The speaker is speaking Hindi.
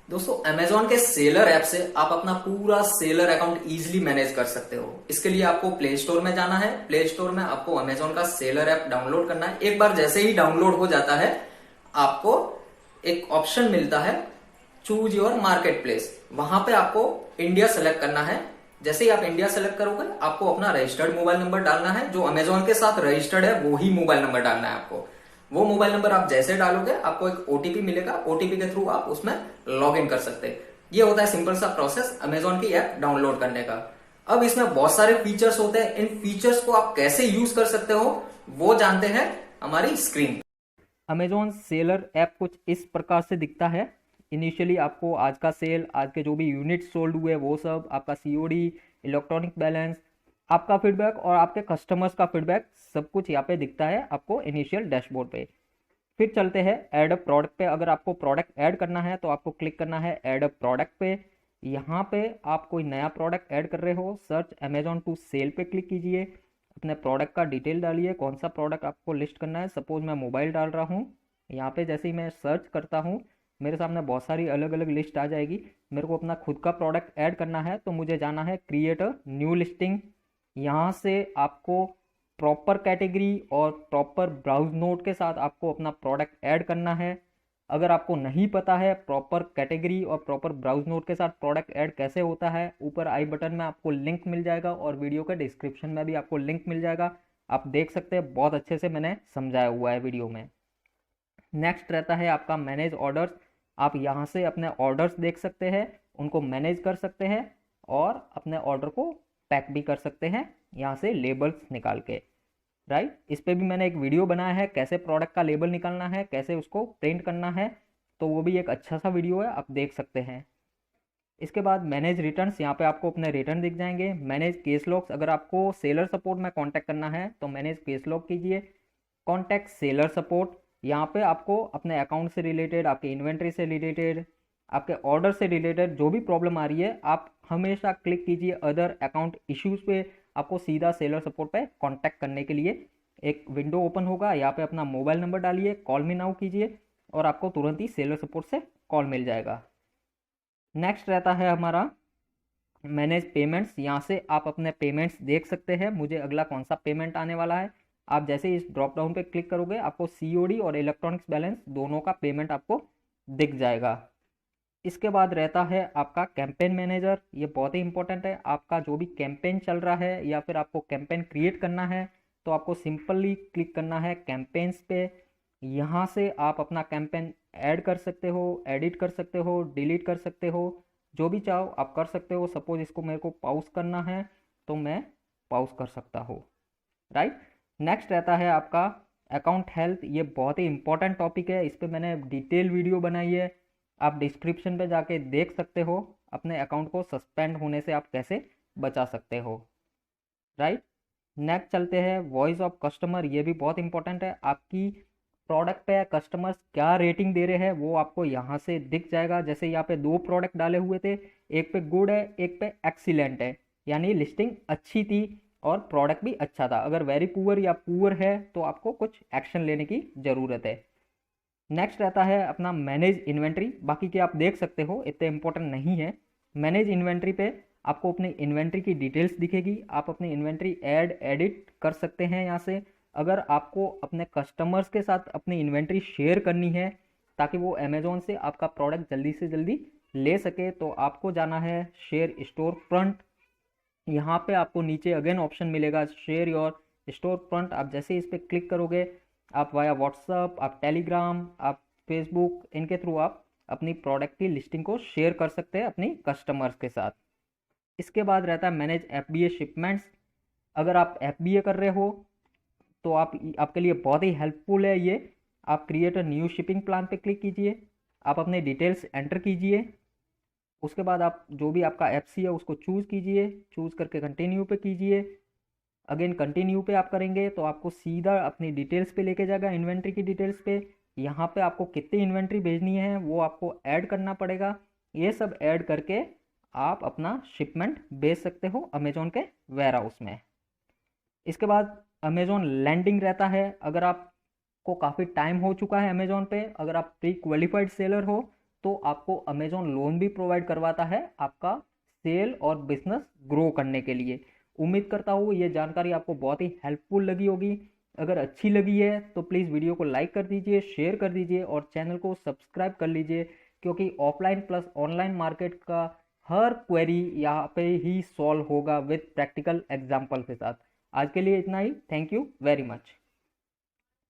दोस्तों अमेजोन के सेलर ऐप से आप अपना पूरा सेलर अकाउंट इजीली मैनेज कर सकते हो। इसके लिए आपको प्ले स्टोर में जाना है। प्ले स्टोर में आपको अमेजोन का सेलर ऐप डाउनलोड करना है। एक बार जैसे ही डाउनलोड हो जाता है, आपको एक ऑप्शन मिलता है चूज योर मार्केट प्लेस। वहां पे आपको इंडिया सेलेक्ट करना है। जैसे ही आप इंडिया सेलेक्ट करोगे, आपको अपना रजिस्टर्ड मोबाइल नंबर डालना है। जो अमेजोन के साथ रजिस्टर्ड है वो ही मोबाइल नंबर डालना है आपको। वो मोबाइल नंबर आप जैसे डालोगे, आपको एक ओटीपी मिलेगा। ओटीपी के थ्रू आप उसमें लॉग इन कर सकते हैं। ये होता है सिंपल सा प्रोसेस अमेजोन की ऐप डाउनलोड करने का। अब इसमें बहुत सारे फीचर्स होते हैं। इन फीचर्स को आप कैसे यूज कर सकते हो वो जानते हैं हमारी स्क्रीन। अमेजोन सेलर ऐप कुछ इस प्रकार से दिखता है। इनिशियली आपको आज का सेल, आज के जो भी यूनिट सोल्ड हुए वो सब, आपका सीओडी, इलेक्ट्रॉनिक बैलेंस, आपका फीडबैक और आपके कस्टमर्स का फीडबैक सब कुछ यहाँ पे दिखता है आपको इनिशियल डैशबोर्ड पे। फिर चलते हैं ऐड अ प्रोडक्ट पे। अगर आपको प्रोडक्ट ऐड करना है तो आपको क्लिक करना है ऐड अ प्रोडक्ट पे। यहाँ पे आप कोई नया प्रोडक्ट ऐड कर रहे हो, सर्च अमेजोन टू सेल पे क्लिक कीजिए। अपने प्रोडक्ट का डिटेल डालिए, कौन सा प्रोडक्ट आपको लिस्ट करना है। सपोज मैं मोबाइल डाल रहा हूँ। यहाँ पे जैसे ही मैं सर्च करता हूँ, मेरे सामने बहुत सारी अलग अलग लिस्ट आ जाएगी। मेरे को अपना खुद का प्रोडक्ट ऐड करना है तो मुझे जाना है क्रिएट अ न्यू लिस्टिंग। यहाँ से आपको प्रॉपर कैटेगरी और प्रॉपर ब्राउज नोट के साथ आपको अपना प्रोडक्ट ऐड करना है। अगर आपको नहीं पता है प्रॉपर कैटेगरी और प्रॉपर ब्राउज नोट के साथ प्रोडक्ट ऐड कैसे होता है, ऊपर आई बटन में आपको लिंक मिल जाएगा और वीडियो के डिस्क्रिप्शन में भी आपको लिंक मिल जाएगा। आप देख सकते हैं, बहुत अच्छे से मैंने समझाया हुआ है वीडियो में। नेक्स्ट रहता है आपका मैनेज ऑर्डर्स। आप यहाँ से अपने ऑर्डर्स देख सकते हैं, उनको मैनेज कर सकते हैं और अपने ऑर्डर को पैक भी कर सकते हैं यहाँ से लेबल्स निकाल के। राइट, इस पे भी मैंने एक वीडियो बनाया है कैसे प्रोडक्ट का लेबल निकालना है, कैसे उसको प्रिंट करना है। तो वो भी एक अच्छा सा वीडियो है, आप देख सकते हैं। इसके बाद मैनेज रिटर्न्स, यहाँ पे आपको अपने रिटर्न दिख जाएंगे। मैनेज केस लॉग्स, अगर आपको सेलर सपोर्ट में कांटेक्ट करना है तो मैनेज केस लॉग कीजिए। कॉन्टैक्ट सेलर सपोर्ट, यहाँ पे आपको अपने अकाउंट से रिलेटेड, आपके इन्वेंट्री से रिलेटेड, आपके ऑर्डर से रिलेटेड जो भी प्रॉब्लम आ रही है, आप हमेशा क्लिक कीजिए अदर अकाउंट इश्यूज पे। आपको सीधा सेलर सपोर्ट पे कांटेक्ट करने के लिए एक विंडो ओपन होगा। यहाँ पे अपना मोबाइल नंबर डालिए, कॉल मी नाउ कीजिए और आपको तुरंत ही सेलर सपोर्ट से कॉल मिल जाएगा। नेक्स्ट रहता है हमारा मैनेज पेमेंट्स। यहाँ से आप अपने पेमेंट्स देख सकते हैं, मुझे अगला कौन सा पेमेंट आने वाला है। आप जैसे ही इस ड्रॉप डाउन पे क्लिक करोगे, आपको सीओडी और इलेक्ट्रॉनिक्स बैलेंस दोनों का पेमेंट आपको दिख जाएगा। इसके बाद रहता है आपका कैंपेन मैनेजर। ये बहुत ही इंपॉर्टेंट है। आपका जो भी कैंपेन चल रहा है या फिर आपको कैंपेन क्रिएट करना है तो आपको सिंपली क्लिक करना है कैंपेन्स पे। यहाँ से आप अपना कैंपेन ऐड कर सकते हो, एडिट कर सकते हो, डिलीट कर सकते हो, जो भी चाहो आप कर सकते हो। सपोज इसको मेरे को पॉज करना है तो मैं पॉज कर सकता हूँ। राइट। नेक्स्ट रहता है आपका अकाउंट हेल्थ। ये बहुत ही इंपॉर्टेंट टॉपिक है, इस पर मैंने डिटेल वीडियो बनाई है। आप डिस्क्रिप्शन पे जाके देख सकते हो अपने अकाउंट को सस्पेंड होने से आप कैसे बचा सकते हो। राइट। नेक्स्ट चलते हैं वॉइस ऑफ कस्टमर। ये भी बहुत इंपॉर्टेंट है। आपकी प्रोडक्ट पे कस्टमर्स क्या रेटिंग दे रहे हैं वो आपको यहाँ से दिख जाएगा। जैसे यहाँ पे दो प्रोडक्ट डाले हुए थे, एक पे गुड है, एक पे एक्सीलेंट है, यानी लिस्टिंग अच्छी थी और प्रोडक्ट भी अच्छा था। अगर वेरी पुअर या पुअर है तो आपको कुछ एक्शन लेने की ज़रूरत है। नेक्स्ट रहता है अपना मैनेज इन्वेंट्री। बाकी के आप देख सकते हो, इतने इंपॉर्टेंट नहीं है। मैनेज इन्वेंट्री पे आपको अपनी इन्वेंट्री की डिटेल्स दिखेगी। आप अपनी इन्वेंट्री ऐड एडिट कर सकते हैं यहाँ से। अगर आपको अपने कस्टमर्स के साथ अपनी इन्वेंट्री शेयर करनी है ताकि वो अमेजोन से आपका प्रोडक्ट जल्दी से जल्दी ले सके, तो आपको जाना है शेयर स्टोर फ्रंट। यहाँ पे आपको नीचे अगेन ऑप्शन मिलेगा शेयर योर स्टोर फ्रंट। आप जैसे इस पर क्लिक करोगे, आप वाया व्हाट्सअप, आप टेलीग्राम, आप फेसबुक, इनके थ्रू आप अपनी प्रोडक्ट की लिस्टिंग को शेयर कर सकते हैं अपनी कस्टमर्स के साथ। इसके बाद रहता है मैनेज एफबीए शिपमेंट्स। अगर आप एफबीए कर रहे हो तो आपके लिए बहुत ही हेल्पफुल है ये। आप create a new shipping plan पे क्लिक कीजिए, आप अपने डिटेल्स एंटर कीजिए। उसके बाद आप जो भी आपका एफसी है उसको चूज़ कीजिए, चूज़ करके कंटिन्यू पे कीजिए। अगेन कंटिन्यू पे आप करेंगे तो आपको सीधा अपनी डिटेल्स पे लेके जाएगा, इन्वेंट्री की डिटेल्स पे। यहाँ पे आपको कितनी इन्वेंट्री भेजनी है वो आपको ऐड करना पड़ेगा। ये सब ऐड करके आप अपना शिपमेंट भेज सकते हो अमेजोन के वेयर हाउस में। इसके बाद अमेजोन लैंडिंग रहता है। अगर आपको काफ़ी टाइम हो चुका है अमेजोन पे, अगर आप प्री क्वालिफाइड सेलर हो तो आपको अमेजोन लोन भी प्रोवाइड करवाता है आपका सेल और बिजनेस ग्रो करने के लिए। उम्मीद करता हूँ ये जानकारी आपको बहुत ही हेल्पफुल लगी होगी। अगर अच्छी लगी है तो प्लीज़ वीडियो को लाइक कर दीजिए, शेयर कर दीजिए और चैनल को सब्सक्राइब कर लीजिए, क्योंकि ऑफलाइन प्लस ऑनलाइन मार्केट का हर क्वेरी यहाँ पे ही सॉल्व होगा विद प्रैक्टिकल एग्जाम्पल के साथ। आज के लिए इतना ही। Thank you very much.